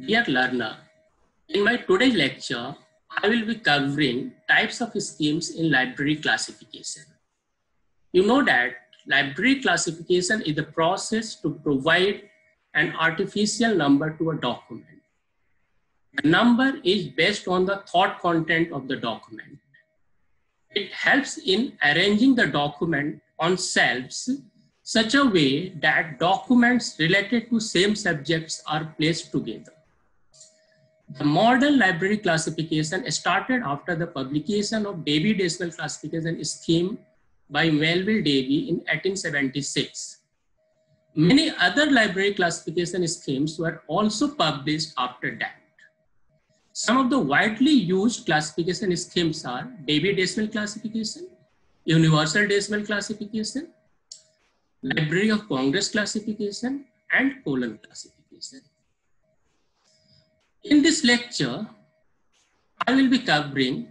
Dear learner, in my today's lecture, I will be covering types of schemes in library classification. You know that library classification is the process to provide an artificial number to a document. The number is based on the thought content of the document. It helps in arranging the document on shelves such a way that documents related to same subjects are placed together. The modern library classification started after the publication of Davy Decimal Classification Scheme by Melville Davy in 1876. Many other library classification schemes were also published after that. Some of the widely used classification schemes are Davy Decimal Classification, Universal Decimal Classification, Library of Congress Classification, and Colon Classification. In this lecture, I will be covering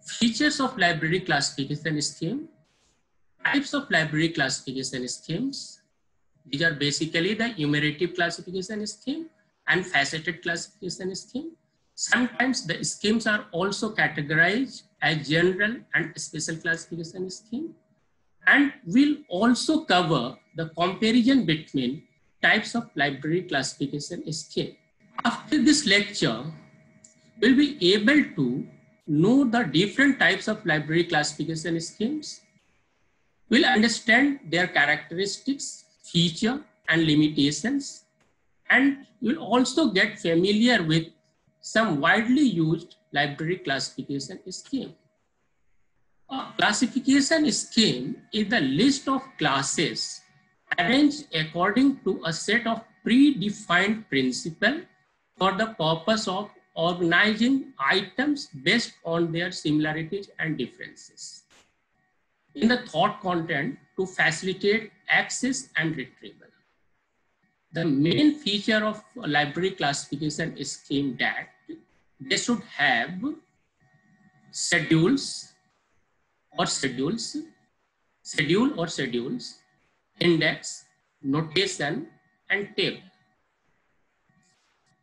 features of library classification scheme, types of library classification schemes. These are basically the enumerative classification scheme and faceted classification scheme. Sometimes the schemes are also categorized as general and special classification scheme. And we'll also cover the comparison between types of library classification scheme. After this lecture, we'll be able to know the different types of library classification schemes. We'll understand their characteristics, feature, and limitations. And we'll also get familiar with some widely used library classification scheme. A classification scheme is the list of classes arranged according to a set of predefined principles for the purpose of organizing items based on their similarities and differences in the thought content to facilitate access and retrieval. The main feature of a library classification scheme that they should have schedule or schedules, index, notation, and table.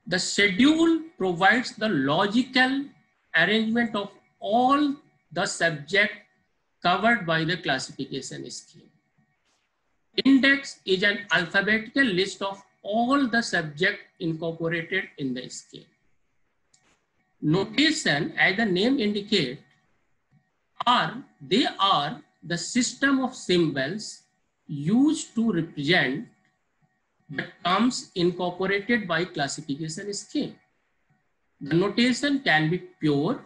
The schedule provides the logical arrangement of all the subjects covered by the classification scheme. Index is an alphabetical list of all the subjects incorporated in the scheme. Notation, as the name indicates, they are the system of symbols used to represent the terms incorporated by classification scheme. The notation can be pure,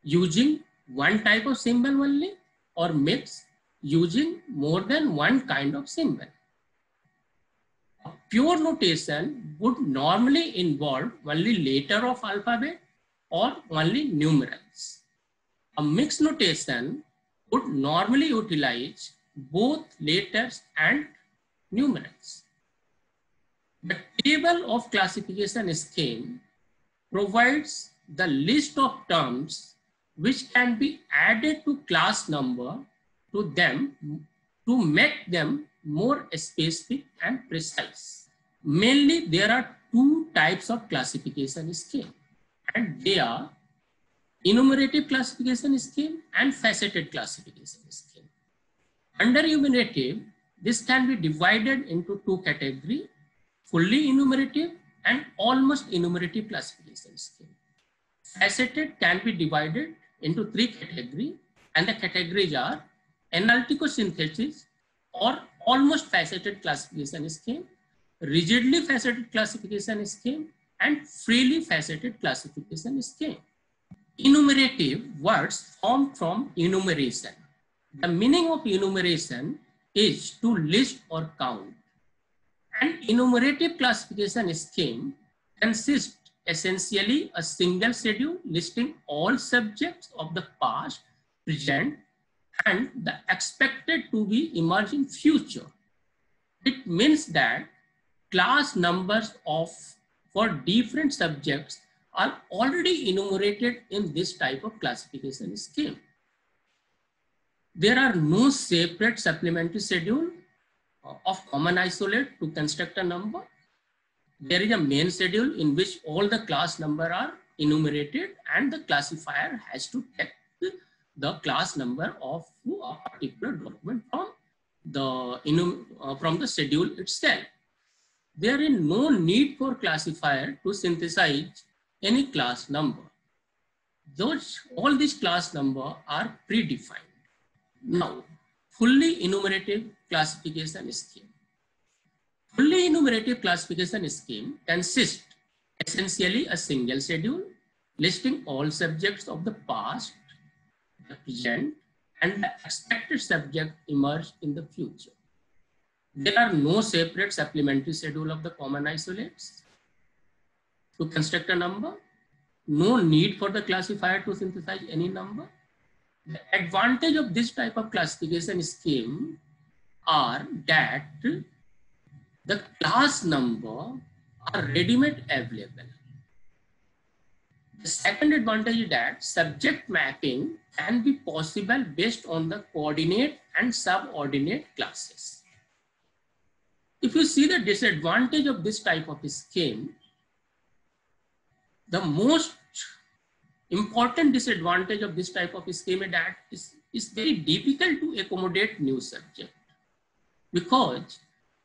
using one type of symbol only, or mixed, using more than one kind of symbol. A pure notation would normally involve only letter of alphabet or only numerals. A mixed notation would normally utilize both letters and numerals. The table of classification scheme provides the list of terms which can be added to class number to them to make them more specific and precise. Mainly, there are two types of classification scheme, and they are enumerative classification scheme and faceted classification scheme. Under enumerative, this can be divided into two categories: fully enumerative and almost enumerative classification scheme. Faceted can be divided into three categories, and the categories are analytico-synthesis or almost faceted classification scheme, rigidly faceted classification scheme, and freely faceted classification scheme. Enumerative words formed from enumeration. The meaning of enumeration is to list or count. An enumerative classification scheme consists essentially a single schedule listing all subjects of the past, present, and the expected to be emerging future. It means that class numbers for different subjects are already enumerated in this type of classification scheme. There are no separate supplementary schedule of common isolate to construct a number. there is a main schedule in which all the class number are enumerated, and the classifier has to take the class number of a particular document from the schedule itself. There is no need for classifier to synthesize any class number. All these class number are predefined. Now, fully enumerative classification scheme. Fully enumerative classification scheme consists essentially a single schedule listing all subjects of the past, the present, and the expected subject emerged in the future. There are no separate supplementary schedule of the common isolates to construct a number. No need for the classifier to synthesize any number. The advantage of this type of classification scheme are that the class number are ready-made available. The second advantage is that subject mapping can be possible based on the coordinate and subordinate classes. If you see the disadvantage of this type of scheme, the most important disadvantage of this type of scheme is that it's very difficult to accommodate new subject, because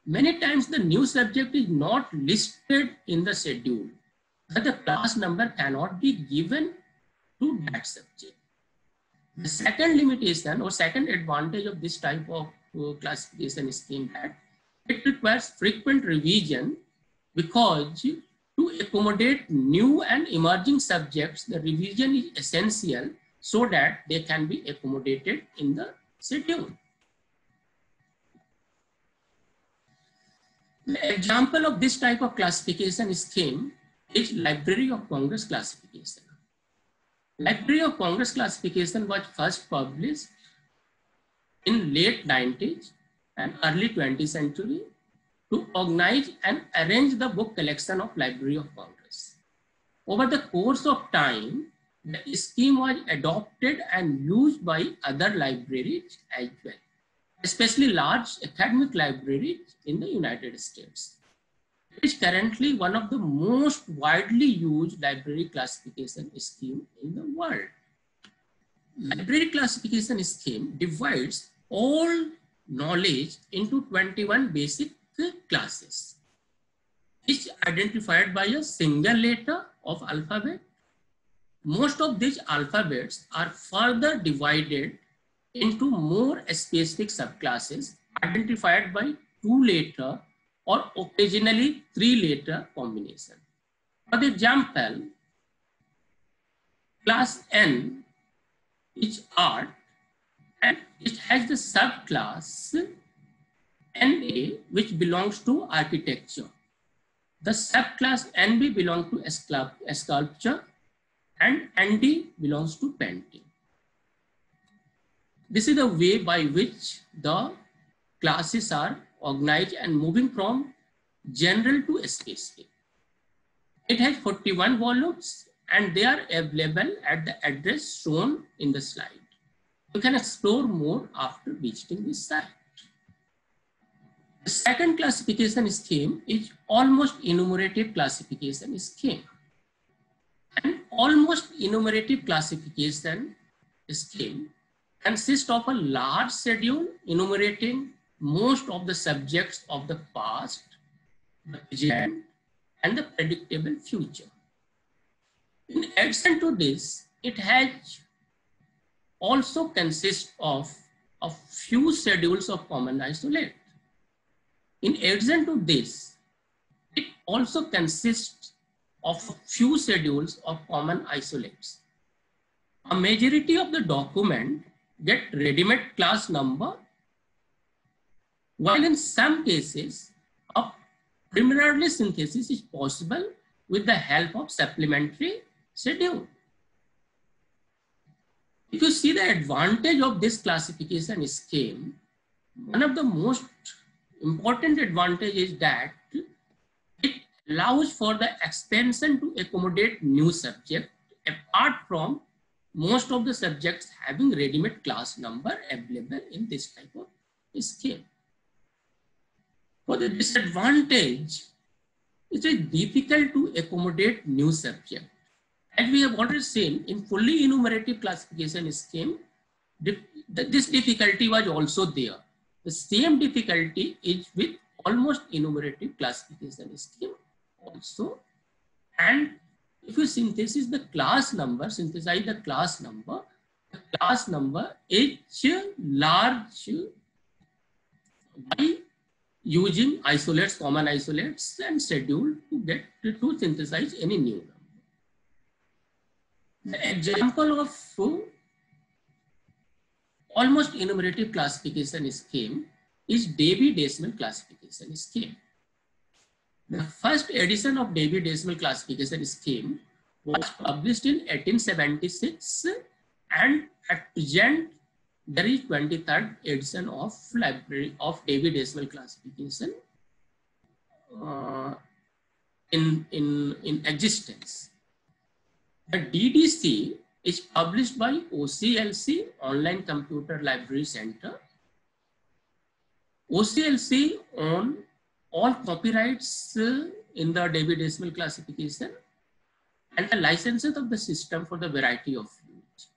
many times the new subject is not listed in the schedule, but the class number cannot be given to that subject. The second limitation or second advantage of this type of classification scheme that it requires frequent revision, because to accommodate new and emerging subjects, the revision is essential so that they can be accommodated in the schedule. The example of this type of classification scheme is Library of Congress classification. Library of Congress classification was first published in late 90s and early 20th century to organize and arrange the book collection of Library of Congress. Over the course of time, the scheme was adopted and used by other libraries as well, especially large academic libraries in the United States. It is currently one of the most widely used library classification scheme in the world. Library classification scheme divides all knowledge into 21 basic classes, each identified by a single letter of alphabet. Most of these alphabets are further divided into more specific subclasses identified by 2-letter or occasionally 3-letter combination. For example, class N is art, and it has the subclass NA, which belongs to architecture. The subclass NB belongs to sculpture, and ND belongs to painting. This is the way by which the classes are organized and moving from general to specific. It has 41 volumes and they are available at the address shown in the slide. You can explore more after visiting this site. The second classification scheme is almost enumerative classification scheme. An almost enumerative classification scheme consists of a large schedule enumerating most of the subjects of the past, the present, and the predictable future. In addition to this, it has also consists of a few schedules of common isolate. In addition to this, it also consists of a few schedules of common isolates. A majority of the document get ready-made class number, while in some cases, a preliminary synthesis is possible with the help of supplementary schedule. If you see the advantage of this classification scheme, one of the most important advantage is that it allows for the expansion to accommodate new subjects apart from most of the subjects having ready-made class number available in this type of scheme. For the disadvantage it is difficult to accommodate new subject. As we have already seen in fully enumerative classification scheme, this difficulty was also there. The same difficulty is with almost enumerative classification scheme also. And if you synthesize the class number is large by using isolates, common isolates, and schedule to synthesize any new number. The example of almost enumerative classification scheme is Debye decimal classification scheme. The first edition of Debye decimal classification scheme was published in 1876, and at present there is 23rd edition of library of Debye decimal classification in existence. The DDC is published by OCLC, Online Computer Library Center. OCLC owns all copyrights in the Debye decimal classification and the licenses of the system for the variety of use.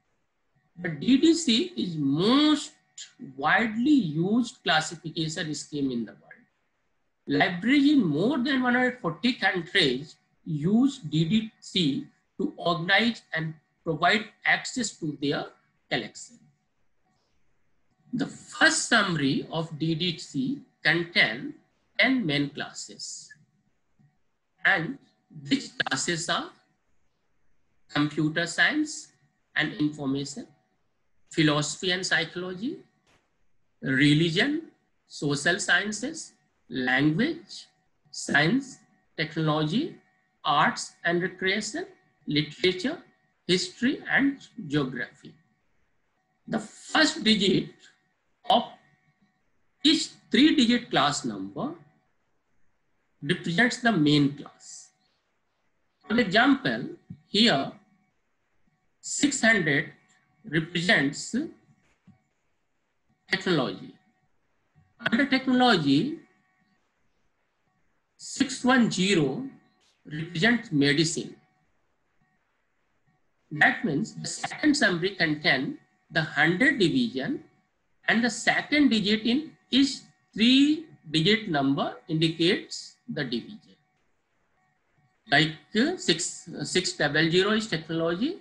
The DDC is most widely used classification scheme in the world. Libraries in more than 140 countries use DDC to organize and provide access to their collection. The first summary of DDC contains 10 main classes, and these classes are computer science and information, philosophy and psychology, religion, social sciences, language, science, technology, arts and recreation, literature, history and geography. The first digit of each 3-digit class number represents the main class. For example, here 600 represents technology. Under technology, 610 represents medicine. That means the second summary contains the 100 division, and the second digit in each 3-digit number indicates the division. Like 600 is technology,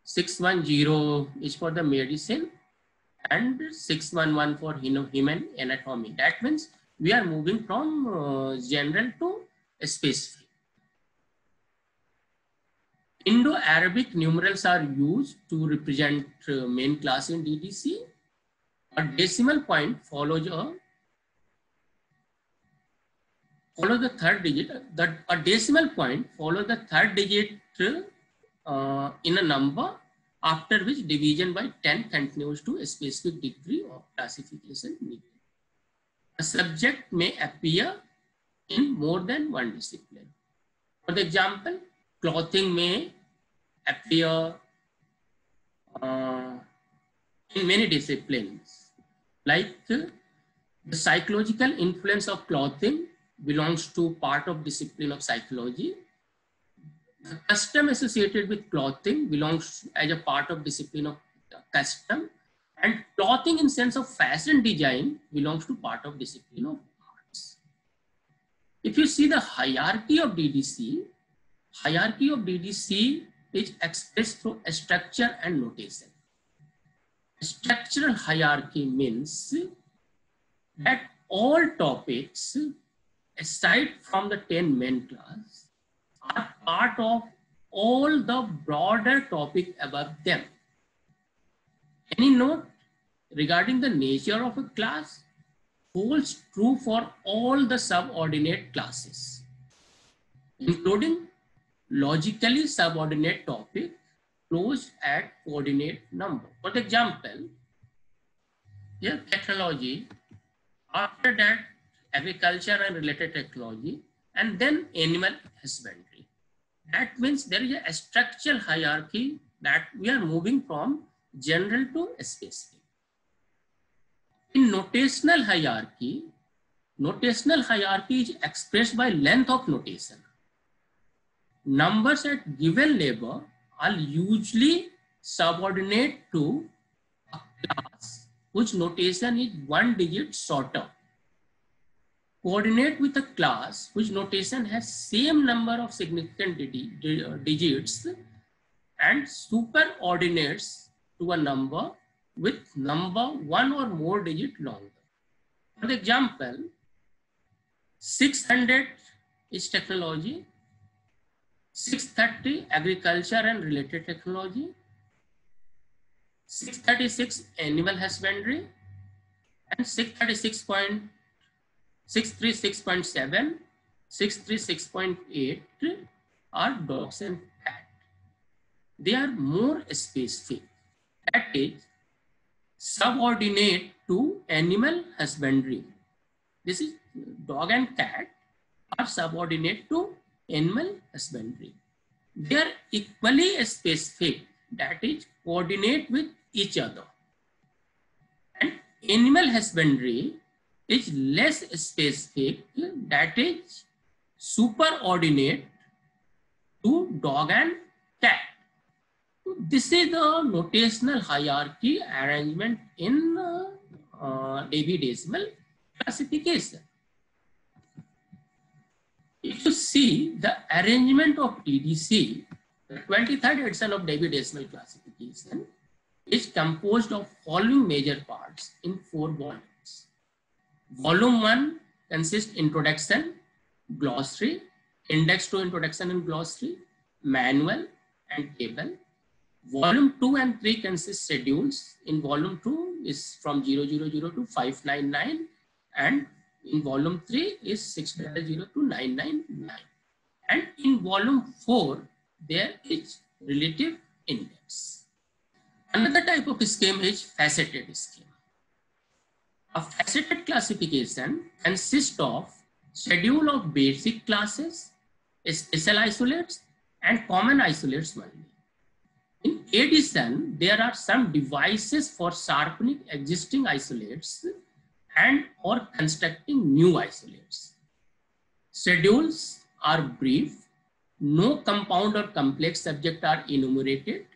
610 is for the medicine, and 611 for human anatomy. That means we are moving from general to specific. Indo-Arabic numerals are used to represent main class in DDC. A decimal point follows the third digit. A decimal point follows the third digit in a number, after which division by 10 continues to a specific degree of classification needed. A subject may appear in more than one discipline. For example, clothing may appear in many disciplines. Like the psychological influence of clothing belongs to part of discipline of psychology. The custom associated with clothing belongs as a part of discipline of custom, and clothing in sense of fashion design belongs to part of discipline of arts. If you see the hierarchy of DDC is expressed through a structure and notation. Structural hierarchy means that all topics aside from the 10 main class are part of all the broader topic above them. Any note regarding the nature of a class holds true for all the subordinate classes, including logically subordinate topic closed at coordinate number. For example, here technology, after that agriculture and related technology, and then animal husbandry. That means there is a structural hierarchy that we are moving from general to specific. In notational hierarchy is expressed by length of notation. numbers at given label are usually subordinate to a class whose notation is one digit shorter. Coordinate with a class whose notation has same number of significant digits and superordinates to a number with number one or more digit longer. For example, 600 is technology, 630 agriculture and related technology, 636 animal husbandry, and 636.7, 636.8 are dogs and cats. They are more specific, that is subordinate to animal husbandry. This is dog and cat are subordinate to animal husbandry. They are equally specific, that is coordinate with each other. And animal husbandry is less specific, that is superordinate to dog and cat. This is the notational hierarchy arrangement in Debye decimal classification. If you see the arrangement of DDC, the 23rd edition of Debye decimal classification is composed of following major parts in 4 volumes. Volume 1 consists introduction, glossary, index to introduction and glossary, manual and table. Volume 2 and 3 consist schedules. In volume 2 is from 000 to 599, and in volume 3 is 600 to 999. And in volume 4, there is relative index. Another type of scheme is faceted scheme. A faceted classification consists of schedule of basic classes, special isolates, and common isolates only. In addition, there are some devices for sharpening existing isolates and or constructing new isolates. Schedules are brief. No compound or complex subjects are enumerated.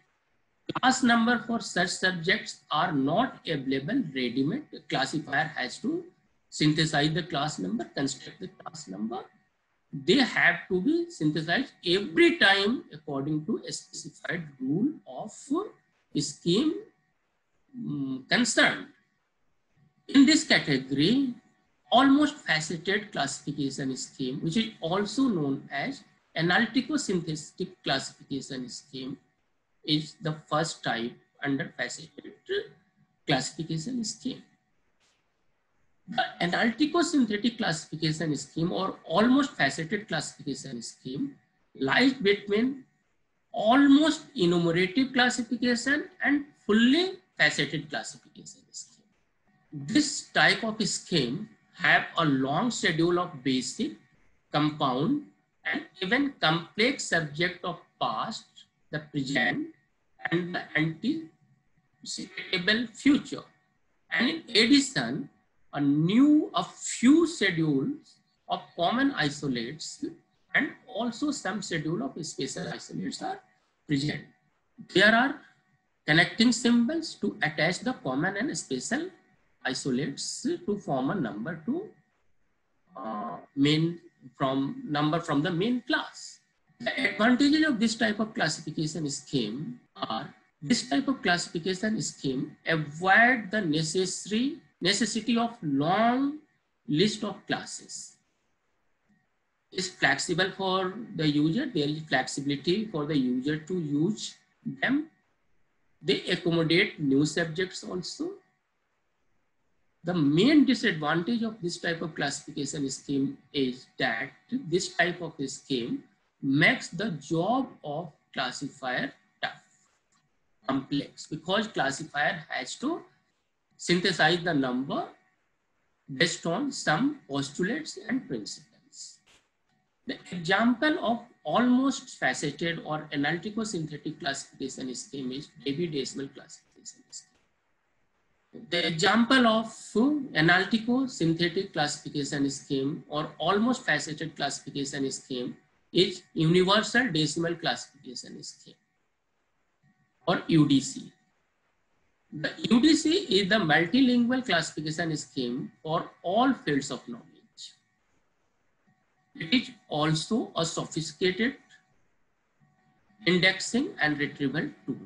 Class number for such subjects are not available ready-made. The classifier has to synthesize the class number, construct the class number. They have to be synthesized every time according to a specified rule of scheme concerned. In this category, almost faceted classification scheme, which is also known as analytico-synthetic classification scheme, is the first type under faceted classification scheme. The analytico-synthetic classification scheme or almost faceted classification scheme lies between almost enumerative classification and fully faceted classification scheme. This type of scheme have a long schedule of basic, compound, and even complex subject of past, the present, and the anticipatable future. And in addition, a few schedules of common isolates and also some schedule of special isolates are present. There are connecting symbols to attach the common and special isolates to form a number to number from the main class. The advantages of this type of classification scheme are this type of classification scheme avoid the necessity of long list of classes. Is flexible for the user. There is flexibility for the user to use them. They accommodate new subjects also. The main disadvantage of this type of classification scheme is that this type of scheme makes the job of classifier tough, complex, because classifier has to synthesize the number based on some postulates and principles. The example of almost faceted or analytico-synthetic classification scheme is Debye decimal classification scheme. The example of analytico-synthetic classification scheme or almost faceted classification scheme is Universal Decimal Classification Scheme, or UDC. The UDC is the multilingual classification scheme for all fields of knowledge. It is also a sophisticated indexing and retrieval tool.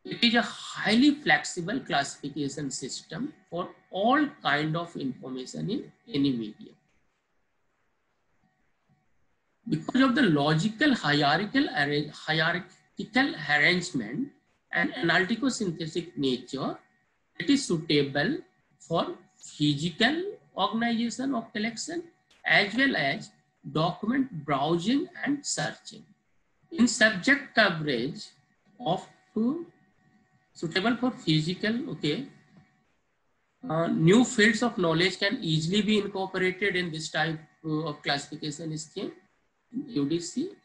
It is a highly flexible classification system for all kind of information in any medium. Because of the logical hierarchical arrangement and analytico-synthetic nature, it is suitable for physical organization of collection as well as document browsing and searching. In subject coverage of suitable for physical, new fields of knowledge can easily be incorporated in this type of classification scheme, UDC.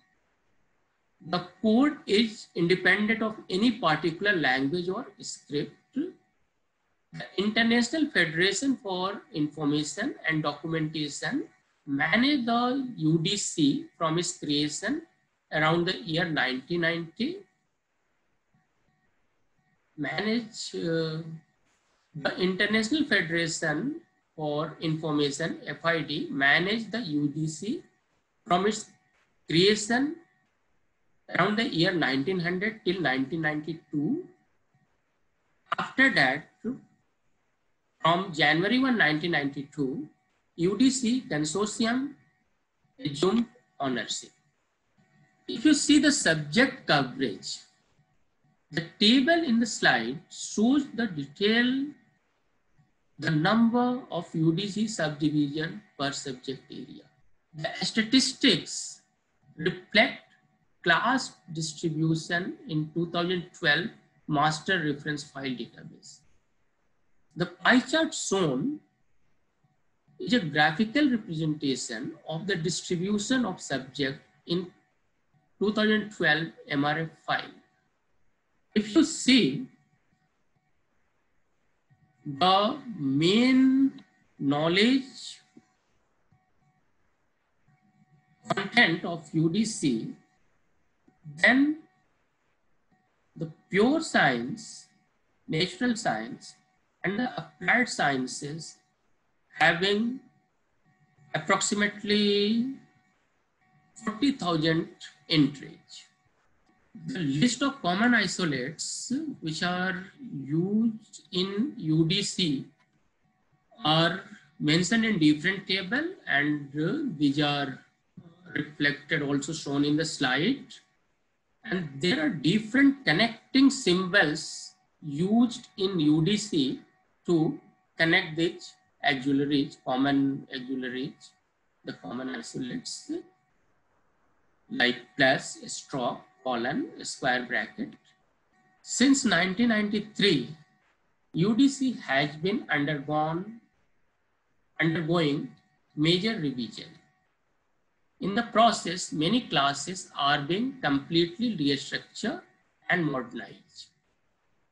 The code is independent of any particular language or script. The International Federation for Information and Documentation managed the UDC from its creation around the year 1990. The International Federation for Information, FID, managed the UDC from its creation around the year 1900 till 1992. After that, from January 1, 1992, UDC consortium assumed ownership. If you see the subject coverage, the table in the slide shows the number of UDC subdivision per subject area. The statistics reflect class distribution in 2012 master reference file database. The pie chart shown is a graphical representation of the distribution of subject in 2012 MRF file. If you see the main knowledge content of UDC, then the pure science, natural science, and the applied sciences having approximately 40,000 entries. The list of common isolates which are used in UDC are mentioned in different table, and these are reflected, also shown in the slide. And there are different connecting symbols used in UDC to connect these auxiliaries, common auxiliaries, the common isolates, like plus, stroke, colon, square bracket. Since 1993, UDC has been undergoing major revision. In the process, many classes are being completely restructured and modernized.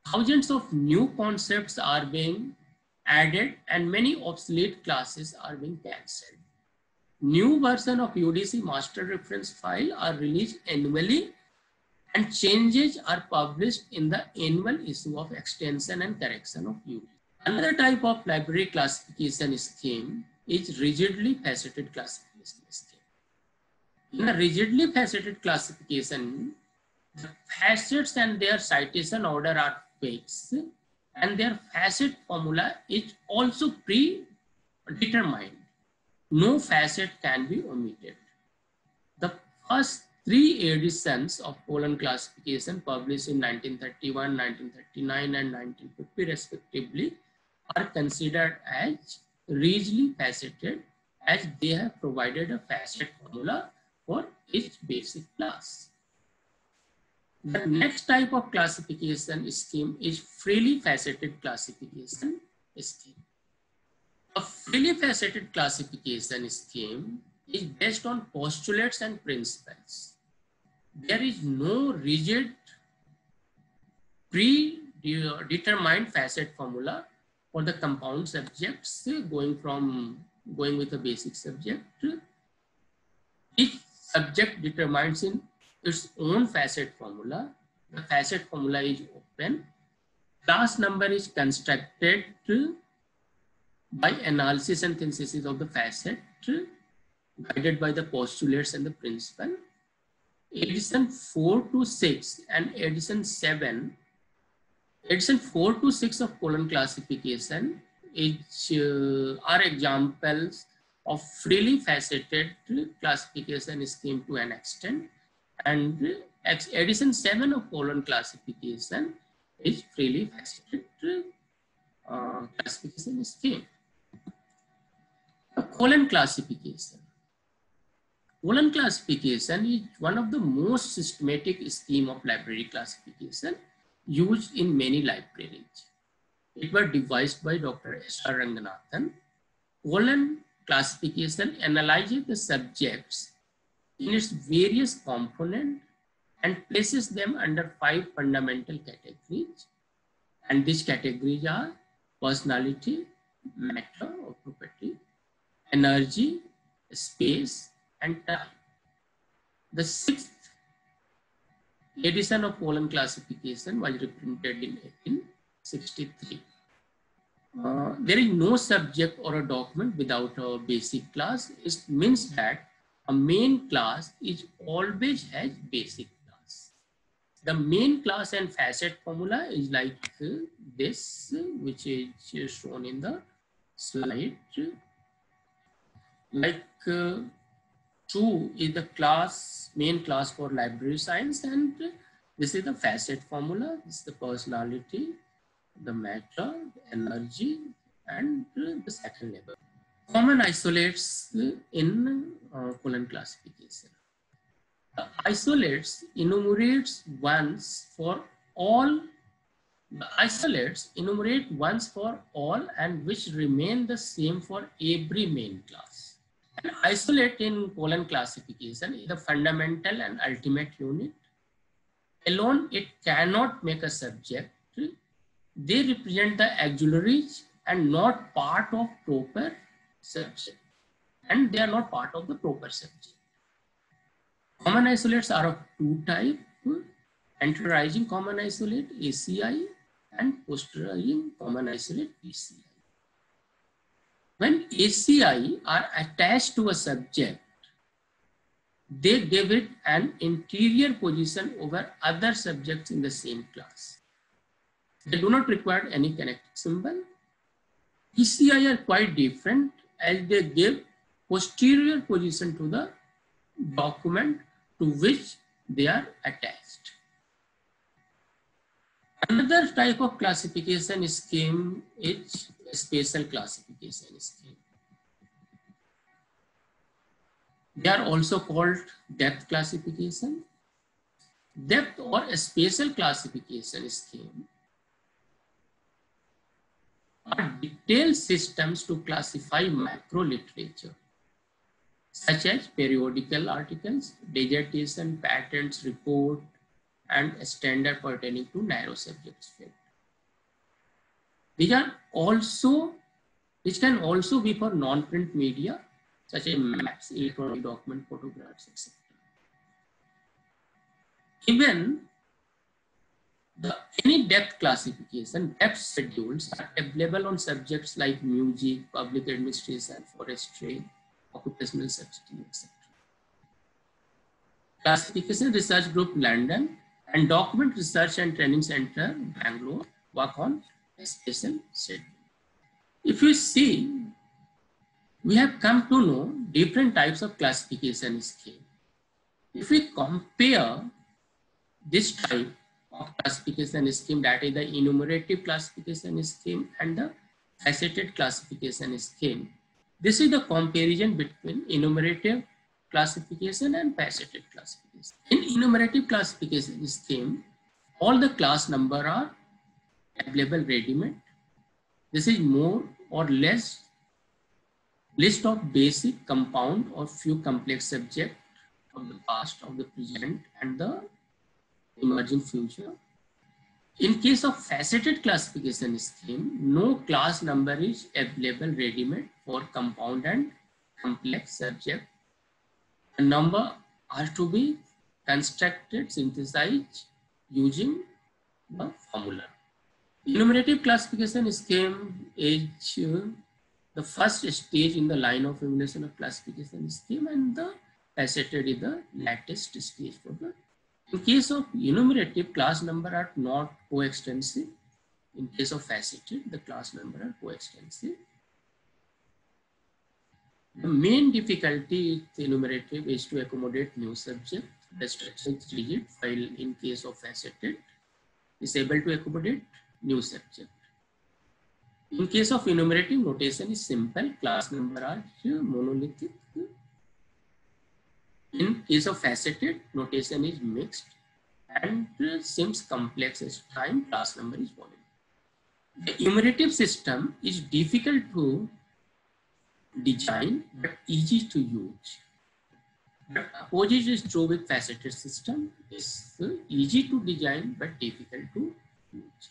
Thousands of new concepts are being added and many obsolete classes are being cancelled. New version of UDC master reference file are released annually, and changes are published in the annual issue of extension and correction of UDC. Another type of library classification scheme is rigidly faceted classification scheme. In a rigidly faceted classification, the facets and their citation order are fixed, and their facet formula is also predetermined. No facet can be omitted. The first 3 editions of Poland classification, published in 1931, 1939, and 1950 respectively, are considered as rigidly faceted, as they have provided a facet formula for each basic class. The next type of classification scheme is freely faceted classification scheme. A freely faceted classification scheme is based on postulates and principles. There is no rigid predetermined facet formula for the compound subjects going with a basic subject. Each subject determines in its own facet formula. The facet formula is open. Class number is constructed by analysis and synthesis of the facet, guided by the postulates and the principle. Edition 4 to 6 and edition 7, edition 4 to 6 of colon classification are examples of freely faceted classification scheme to an extent, and edition 7 of colon classification is freely faceted classification scheme. Colon classification. Colon classification is one of the most systematic scheme of library classification used in many libraries. It was devised by Dr. S.R. Ranganathan. Colon classification analyzes the subjects in its various components and places them under 5 fundamental categories. And these categories are personality, matter or property, energy, space, and time. The 6th edition of colon classification was reprinted in 1863. There is no subject or a document without a basic class. It means that a main class is always has basic class. The main class and facet formula is like this, which is shown in the slide. Like 2 is the class, main class for library science, and this is the facet formula. This is the personality, the matter, the energy, and the second level. Common isolates in colon classification. The isolates enumerates once for all. The isolates enumerate once for all and which remain the same for every main class. An isolate in colon classification is the fundamental and ultimate unit. Alone, it cannot make a subject. They represent the auxiliaries and not part of proper subject. And they are not part of the proper subject. Common isolates are of 2 types: anteriorizing common isolate ACI and posteriorizing common isolate PCI. When ACI are attached to a subject, they give it an interior position over other subjects in the same class. They do not require any connecting symbol. PCI are quite different as they give posterior position to the document to which they are attached. Another type of classification scheme is a spatial classification scheme. They are also called depth classification. Depth or a spatial classification scheme are detailed systems to classify macro literature, such as periodical articles, dissertation, patents, report, and a standard pertaining to narrow subject field. These are also, which can also be for non-print media, such as maps, electronic document, photographs, etc. Even any depth classification, depth schedules are available on subjects like music, public administration, forestry, occupational substitute, etc. Classification Research Group London and Document Research and Training Center Bangalore work on a special schedule. If you see, we have come to know different types of classification scheme. If we compare this type of classification scheme, that is the enumerative classification scheme and the faceted classification scheme, this is the comparison between enumerative classification and faceted classification. In enumerative classification scheme, all the class number are available ready-made. This is more or less list of basic, compound, or few complex subjects of the past, of the present, and the emerging future. In case of faceted classification scheme, no class number is available ready-made for compound and complex subject. The number are to be constructed, synthesized using the formula. Enumerative classification scheme is the first stage in the line of evolution of classification scheme, and the faceted is the latest stage for the. In case of enumerative, class number are not coextensive. In case of faceted, the class number are coextensive. The main difficulty with enumerative is to accommodate new subject. The structure is rigid, while in case of faceted, is able to accommodate new subject. In case of enumerative, notation is simple, class number are monolithic. In case of faceted, notation is mixed and seems complex as time, class number is volume. The enumerative system is difficult to design but easy to use. The opposite is true with faceted system. It's easy to design but difficult to use.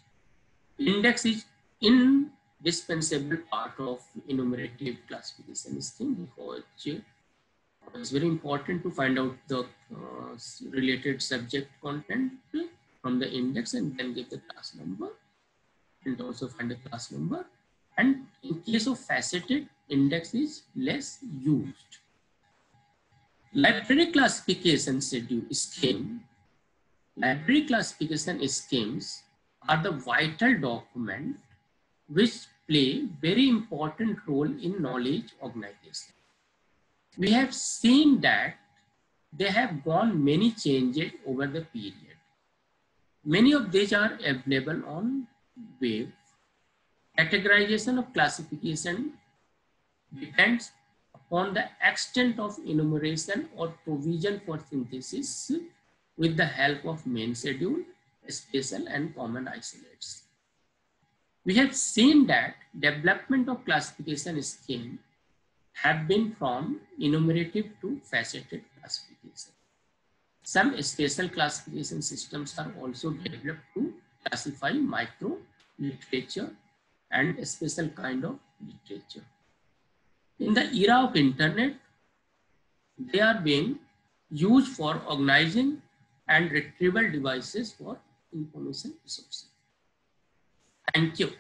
Index is indispensable part of enumerative classification scheme because it's very important to find out the related subject content from the index and then give the class number and also find the class number. And in case of faceted, index is less used. Library classification scheme. Library classification schemes are the vital document which play very important role in knowledge organization. We have seen that they have gone many changes over the period. Many of these are available on web. Categorization of classification depends upon the extent of enumeration or provision for synthesis with the help of main schedule, special and common isolates. We have seen that development of classification scheme have been from enumerative to faceted classification. Some special classification systems are also developed to classify micro literature and a special kind of literature. In the era of internet, they are being used for organizing and retrieval devices for information resources. Thank you.